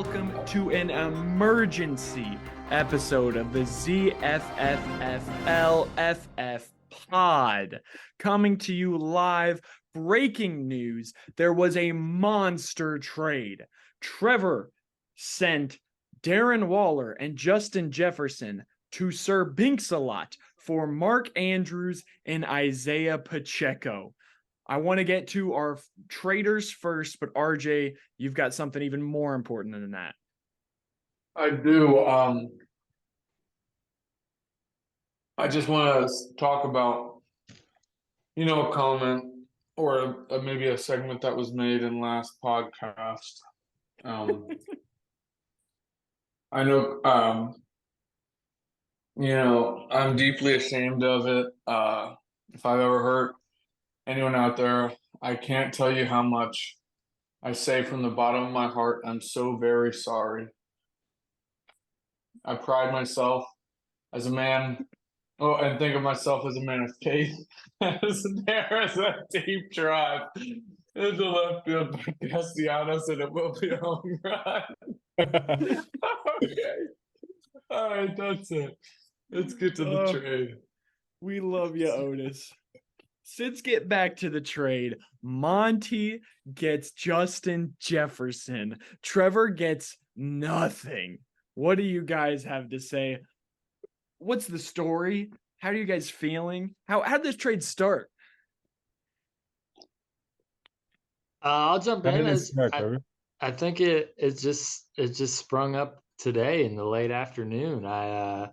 welcome to an emergency episode of the ZFFFLFF pod. Coming to you live, breaking news. There was a monster trade. Trevor sent Darren Waller and Justin Jefferson to Sir Binks-a-Lot for Mark Andrews and Isaiah Pacheco. I want to get to our traders first, but RJ, you've got something even more important than that. I do. I just want to talk about, a comment or maybe a segment that was made in last podcast. I know, I'm deeply ashamed of it. If I've ever hurt anyone out there, I can't tell you how much I say from the bottom of my heart. I'm so very sorry. I pride myself as a man. Oh, and think of myself as a man of faith. As there is a deep drive in the left field by Castellanos, and it will be a home run. Okay. All right, that's it. Let's get to the trade. We love you, Otis. Let's get back to the trade. Monty gets Justin Jefferson. Trevor gets nothing. What do you guys have to say? What's the story? How are you guys feeling? How did this trade start? I'll jump in. I think it just sprung up today in the late afternoon. I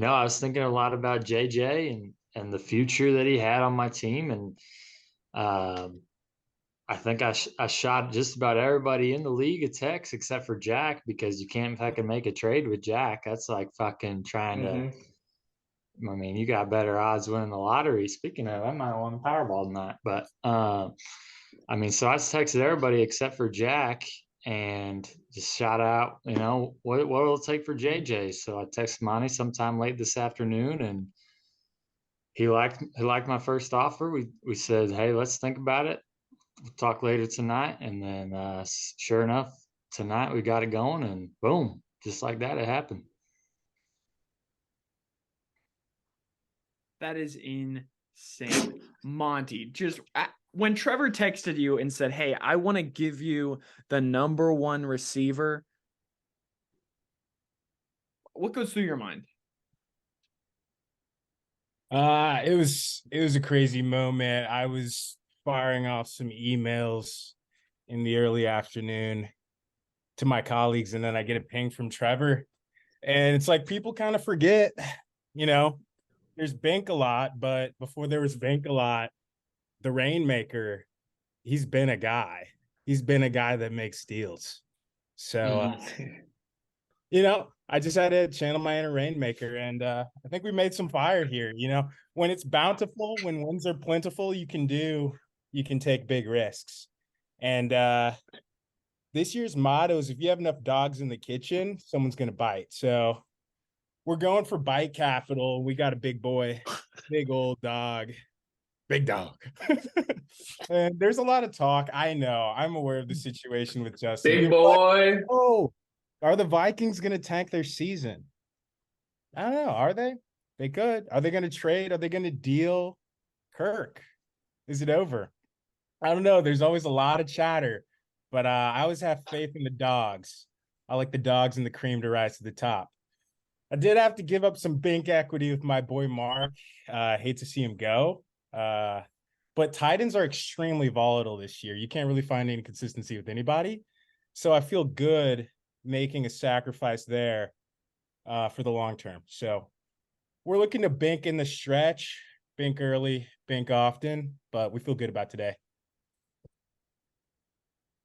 was thinking a lot about JJ and the future that he had on my team, and I think I shot just about everybody in the league a text except for Jack, because you can't fucking make a trade with Jack. That's like fucking trying to. I mean, you got better odds winning the lottery. Speaking of, I might win the Powerball tonight. But so I texted everybody except for Jack and just shout out, what will it take for JJ? So I texted Monty sometime late this afternoon, and he liked my first offer. We said, hey, let's think about it. We'll talk later tonight. And then sure enough, tonight we got it going, and boom, just like that, it happened. That is insane. Monty, when Trevor texted you and said, hey, I want to give you the number one receiver, what goes through your mind? It was a crazy moment. I was firing off some emails in the early afternoon to my colleagues, and then I get a ping from Trevor. And it's like people kind of forget, there's Bank-a-Lot, but before there was Bank-a-Lot, the Rainmaker, he's been a guy. He's been a guy that makes deals. So, I just had to channel my inner Rainmaker, and I think we made some fire here. When it's bountiful, when wins are plentiful, you can take big risks. And this year's motto is, if you have enough dogs in the kitchen, someone's going to bite. So we're going for bite capital. We got a big boy, big old dog, big dog. And there's a lot of talk. I know. I'm aware of the situation with Justin. Big boy. Oh, are the Vikings going to tank their season? I don't know. Are they? They could. Are they going to trade? Are they going to deal Kirk? Is it over? I don't know. There's always a lot of chatter, but I always have faith in the dogs. I like the dogs and the cream to rise to the top. I did have to give up some bank equity with my boy Mark. Hate to see him go. But Titans are extremely volatile this year. You can't really find any consistency with anybody. So I feel good making a sacrifice there for the long term. So we're looking to bank in the stretch, bank early, bank often, but we feel good about today.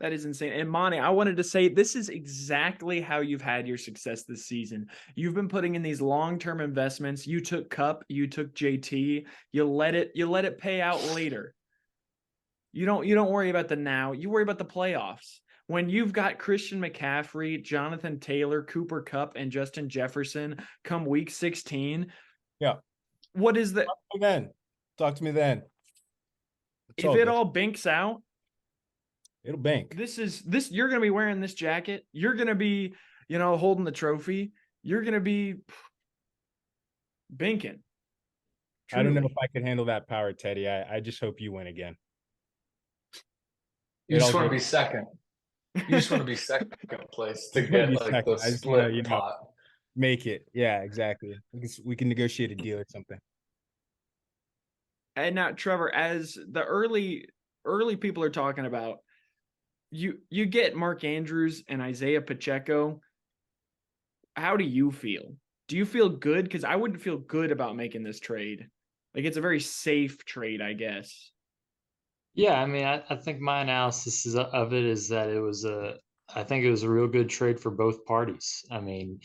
That is insane. And Monty, I wanted to say, this is exactly how you've had your success this season. You've been putting in these long-term investments. You took Cup, you took JT, you let it pay out later. You don't worry about the now, you worry about the playoffs. When you've got Christian McCaffrey, Jonathan Taylor, Cooper Kupp, and Justin Jefferson come week 16. Yeah. What is the Talk to me then. If it all binks out, It'll bank. This you're gonna be wearing this jacket. You're gonna be, holding the trophy. You're gonna be binking. I don't know Truly. if I could handle that power, Teddy. I just hope you win again. You just want to be second. You just want to be second place to get like second. the I just want split to, pot. make it. Yeah, exactly. We can negotiate a deal or something. And now, Trevor, as the early people are talking about, you get Mark Andrews and Isaiah Pacheco. How do you feel? Do you feel good? Because I wouldn't feel good about making this trade. Like, it's a very safe trade, I guess. Yeah, I mean, I think my analysis of it is that I think it was a real good trade for both parties. I mean,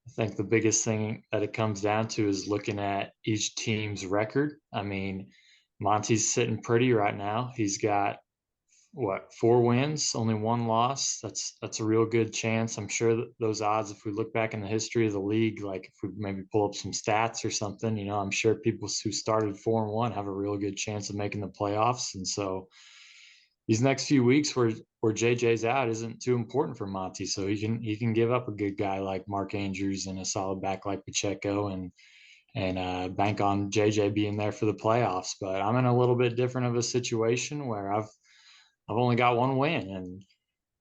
I think the biggest thing that it comes down to is looking at each team's record. I mean, Monty's sitting pretty right now. He's got 4 wins, only 1 loss. That's a real good chance. I'm sure that those odds, if we look back in the history of the league, like if we maybe pull up some stats or something, I'm sure people who started 4-1 have a real good chance of making the playoffs. And so these next few weeks where JJ's out isn't too important for Monty. So he can give up a good guy like Mark Andrews and a solid back like Pacheco and bank on JJ being there for the playoffs. But I'm in a little bit different of a situation where I've only got 1 win, and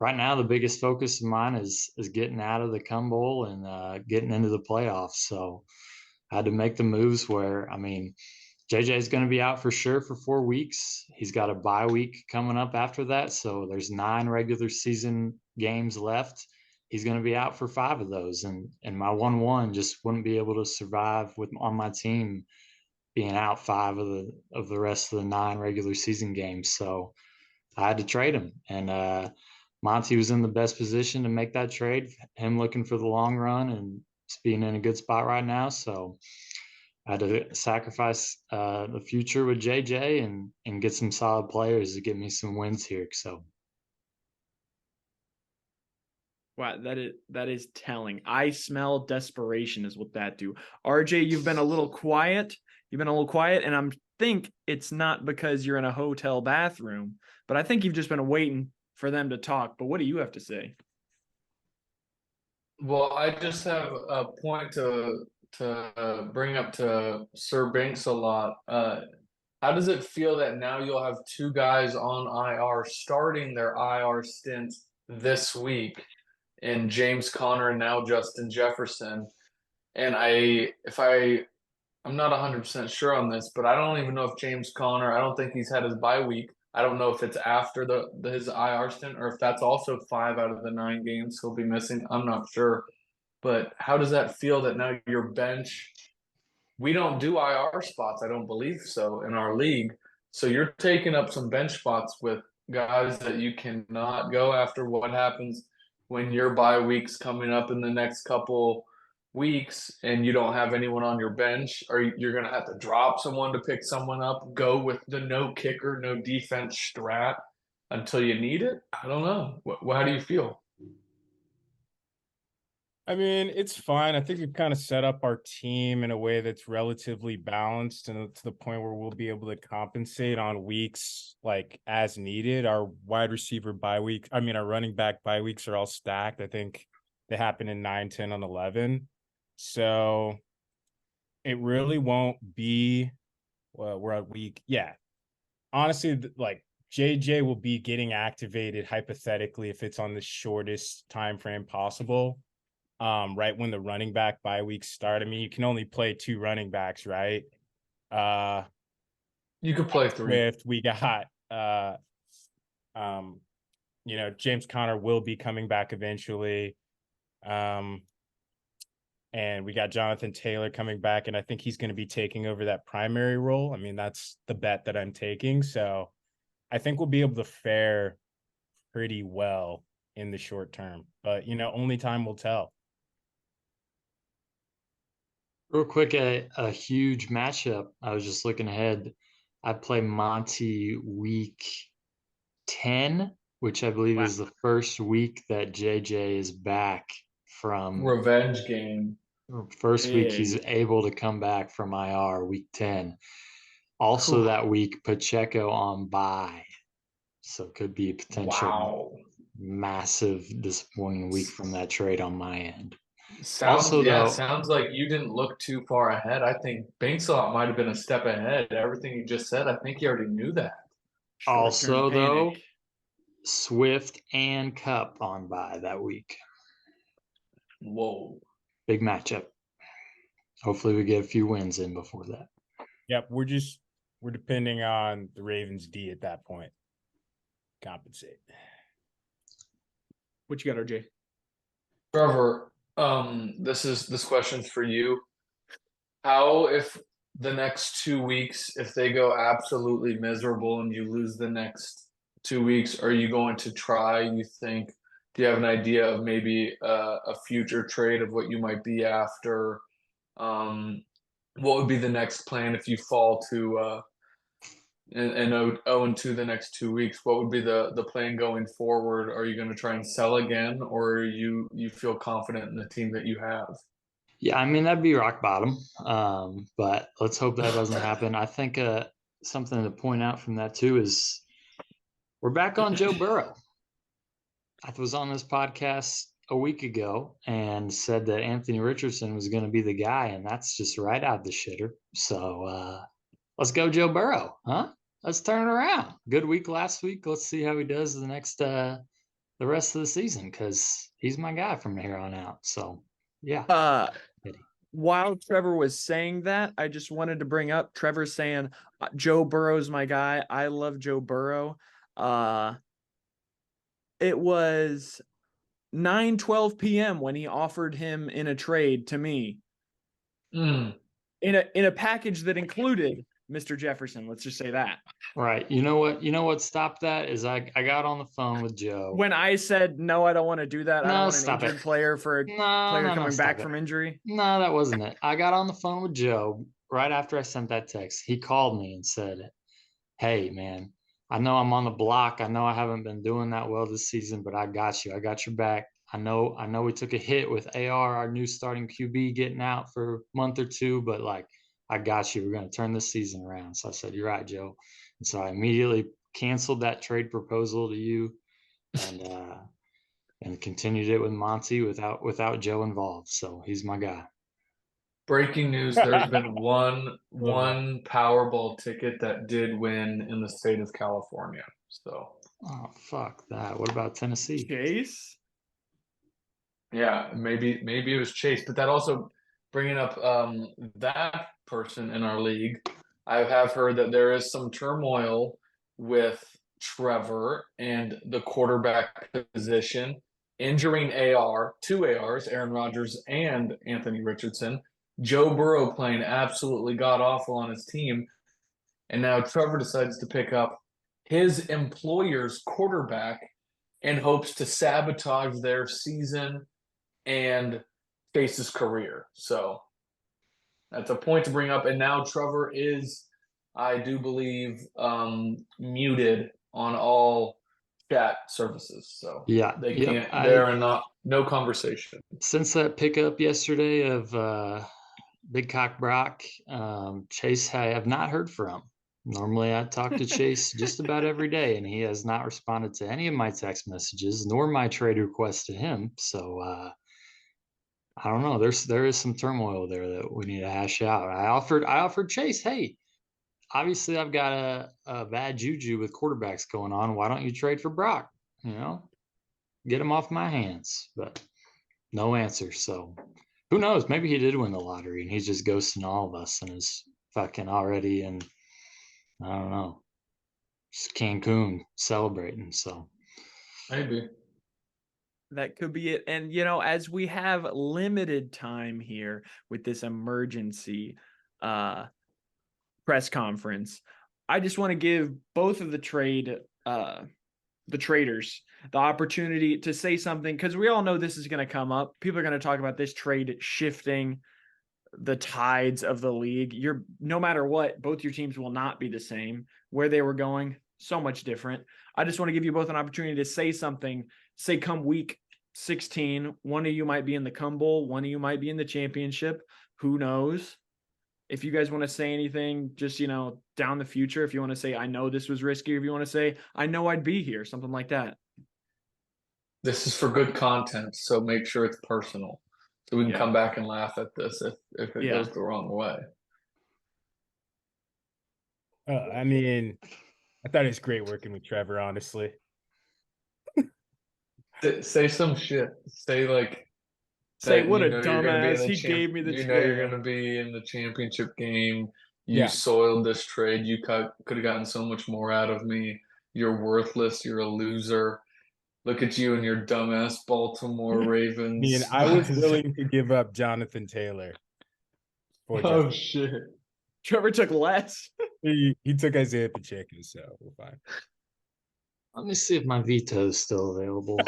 right now the biggest focus of mine is getting out of the Cum Bowl and getting into the playoffs. So I had to make the moves where, I mean, JJ is going to be out for sure for 4 weeks. He's got a bye week coming up after that, so there's 9 regular season games left. He's going to be out for 5 of those, and my 1-1 just wouldn't be able to survive on my team being out 5 of the rest of the 9 regular season games. So I had to trade him, and Monty was in the best position to make that trade. Him looking for the long run and being in a good spot right now. So I had to sacrifice the future with JJ and get some solid players to get me some wins here. So. Wow, that is telling. I smell desperation is what that do. RJ, you've been a little quiet. And I'm think it's not because you're in a hotel bathroom, but I think you've just been waiting for them to talk. But what do you have to say? Well, I just have a point to bring up to Sir Banks a lot. How does it feel that now you'll have 2 guys on IR starting their IR stint this week in James Conner and now Justin Jefferson? And I'm not 100% sure on this, but I don't even know if James Conner, I don't think he's had his bye week. I don't know if it's after his IR stint or if that's also 5 out of the 9 games he'll be missing. I'm not sure. But how does that feel that now your bench, we don't do IR spots, I don't believe so, in our league. So you're taking up some bench spots with guys that you cannot go after. What happens when your bye week's coming up in the next couple weeks and you don't have anyone on your bench, or you're going to have to drop someone to pick someone up, go with the no kicker, no defense strat until you need it? I don't know. How do you feel? I mean, it's fine. I think we've kind of set up our team in a way that's relatively balanced and to the point where we'll be able to compensate on weeks like as needed. Our wide receiver bye week, our running back bye weeks are all stacked. I think they happen in 9, 10, and 11. So it really won't be, well, we're at week. Yeah. Honestly, like JJ will be getting activated hypothetically if it's on the shortest time frame possible. Right when the running back bye weeks start. I mean, you can only play 2 running backs, right? You could play 3. We got James Conner will be coming back eventually. And we got Jonathan Taylor coming back, and I think he's going to be taking over that primary role. I mean, that's the bet that I'm taking. So I think we'll be able to fare pretty well in the short term, but only time will tell. Real quick, a huge matchup. I was just looking ahead. I play Monty week 10, which I believe is the first week that JJ is back from revenge game. First week he's able to come back from IR week 10. Also that week, Pacheco on bye. So it could be a potential Wow. massive disappointing week from that trade on my end. Sounds Also, though, sounds like you didn't look too far ahead. I think Bankslot might have been a step ahead. Everything you just said, I think you already knew that. also Short-term though, panic. Swift and Cup on bye that week. Whoa. Big matchup. Hopefully we get a few wins in before that. Yep, we're depending on the Ravens D at that point. Compensate. What you got, RJ? Trevor, this question's for you. How if the next 2 weeks, if they go absolutely miserable and you lose the next 2 weeks, are you going to try, you think, do you have an idea of maybe a future trade of what you might be after? What would be the next plan if you fall to and 0-2 the next 2 weeks? What would be the plan going forward? Are you going to try and sell again, or you feel confident in the team that you have? Yeah, I mean that'd be rock bottom. But let's hope that doesn't happen. I think something to point out from that too is we're back on Joe Burrow. I was on this podcast a week ago and said that Anthony Richardson was going to be the guy, and that's just right out the shitter. So let's go, Joe Burrow, huh? Let's turn it around. Good week last week. Let's see how he does the rest of the season, because he's my guy from here on out. So yeah. While Trevor was saying that, I just wanted to bring up Trevor saying Joe Burrow's my guy. I love Joe Burrow. It was 9:12 p.m. when he offered him in a trade to me. In a package that included Mr. Jefferson. Let's just say that. Right. You know what stopped that is I got on the phone with Joe. When I said no, I don't want to do that. I No, don't want an stop injured it. player for a player coming back stop from it. injury. No, that wasn't it. I got on the phone with Joe right after I sent that text. He called me and said, "Hey, man, I know I'm on the block. I know I haven't been doing that well this season, but I got you. I got your back. I know we took a hit with AR, our new starting QB, getting out for a month or two, but like, I got you. We're going to turn this season around." So I said, "You're right, Joe." And so I immediately canceled that trade proposal to you and continued it with Monty without Joe involved. So he's my guy. Breaking news, there's been one Powerball ticket that did win in the state of California. So Oh, fuck that. What about Tennessee? Chase? yeah, maybe it was Chase, but that also bringing up that person in our league. I have heard that there is some turmoil with Trevor and the quarterback position, injuring two ARs, Aaron Rodgers and Anthony Richardson. Joe Burrow playing absolutely god awful on his team, and now Trevor decides to pick up his employer's quarterback in hopes to sabotage their season and face his career. So that's a point to bring up. And now Trevor is, I do believe, muted on all chat services. So yeah, they can't. There are no conversation. Since that pickup yesterday of Big Cock Brock, Chase, I have not heard from. Normally I talk to Chase just about every day, and he has not responded to any of my text messages nor my trade requests to him. So I don't know. There is some turmoil there that we need to hash out. I offered Chase, hey, obviously I've got a bad juju with quarterbacks going on. Why don't you trade for Brock? Get him off my hands. But no answer. So who knows? Maybe he did win the lottery and he's just ghosting all of us and is fucking already in, I don't know, Cancun celebrating. So maybe. That could be it. And, as we have limited time here with this emergency press conference, I just want to give both of the traders the opportunity to say something, because we all know this is going to come up. People are going to talk about this trade shifting the tides of the league. No matter what, both your teams will not be the same. Where they were going, so much different. I just want to give you both an opportunity to say something. Say come week 16, one of you might be in the Cum Bowl, one of you might be in the championship. Who knows? if you guys want to say anything, just, down the future, if you want to say, I know this was risky, if you want to say, I know I'd be here, something like that. This is for good content, so make sure it's personal, so we can Yeah. come back and laugh at this if it Yeah. goes the wrong way. I mean, I thought it was great working with Trevor, honestly. Say some shit. Say like Say, that what you a know you're gonna be in dumbass. the He gave me the you know you're yeah. gonna be in the championship game. You Yeah. soiled this trade. You could have gotten so much more out of me. You're worthless. You're a loser. Look at you and your dumbass Baltimore I Ravens. mean, I was willing to give up Jonathan Taylor for Oh Justin. shit. Trevor took less. He took Isaiah Pacheco, so we're fine. Let me see if my veto is still available.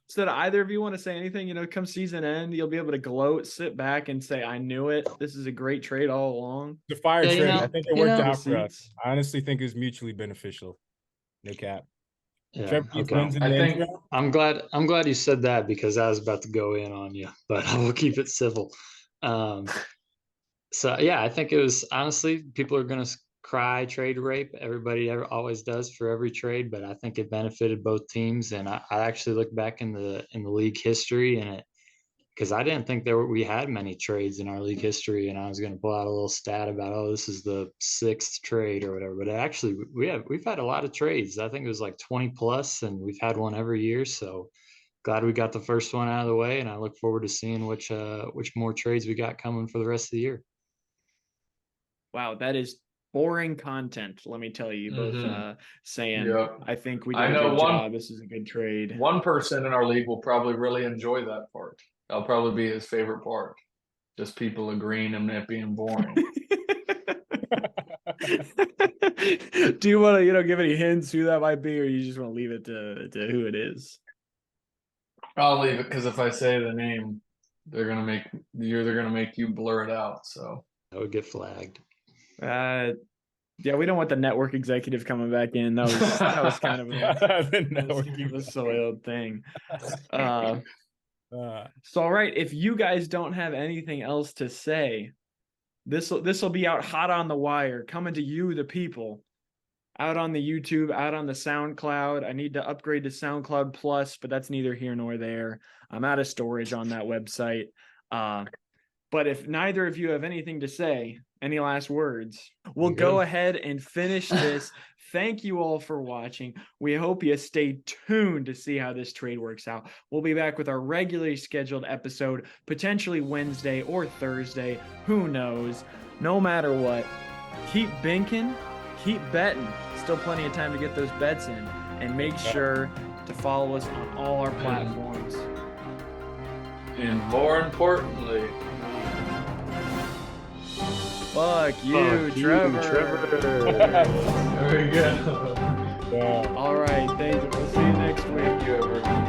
So that either of you want to say anything, come season end, you'll be able to gloat, sit back and say, I knew it. This is a great trade all along. The fire Yeah, trade, I think it worked out for us. Receipts. I honestly think it was mutually beneficial. No cap. Yeah, Trevor Keith okay. wins in I the think- intro. I'm glad you said that because I was about to go in on you, but I will keep it civil. So yeah, I think it was honestly, people are gonna cry trade rape. Everybody always does for every trade, but I think it benefited both teams. And I actually look back in the league history and because I didn't think we had many trades in our league history, and I was going to pull out a little stat about this is the 6th trade or whatever. But actually, we've had a lot of trades. I think it was like 20 plus, and we've had one every year. So glad we got the first one out of the way, and I look forward to seeing which more trades we got coming for the rest of the year. Wow, that is boring content. Let me tell you, both saying, Yep. I think we I did a know good one- job. This is a good trade. One person in our league will probably really enjoy that part. That'll probably be his favorite part. Just people agreeing and it being boring. Do you want to, give any hints who that might be, or you just want to leave it to who it is? I'll leave it because if I say the name, they're gonna make you blur it out. So That would get flagged. Yeah, we don't want the network executive coming back in. That was kind of a soiled thing. So all right, if you guys don't have anything else to say, this will be out hot on the wire, coming to you, the people, out on the YouTube, out on the SoundCloud. I need to upgrade to SoundCloud Plus, but that's neither here nor there. I'm out of storage on that website. But if neither of you have anything to say, any last words, we'll go ahead and finish this. Thank you all for watching. We hope you stay tuned to see how this trade works out. We'll be back with our regularly scheduled episode, potentially Wednesday or Thursday. Who knows? No matter what, keep binking, keep betting. Still plenty of time to get those bets in. And make sure to follow us on all our platforms. and more importantly, Fuck you, Trevor. there we go. Yeah. All right, thanks. We'll see you next week. Thank you, everyone.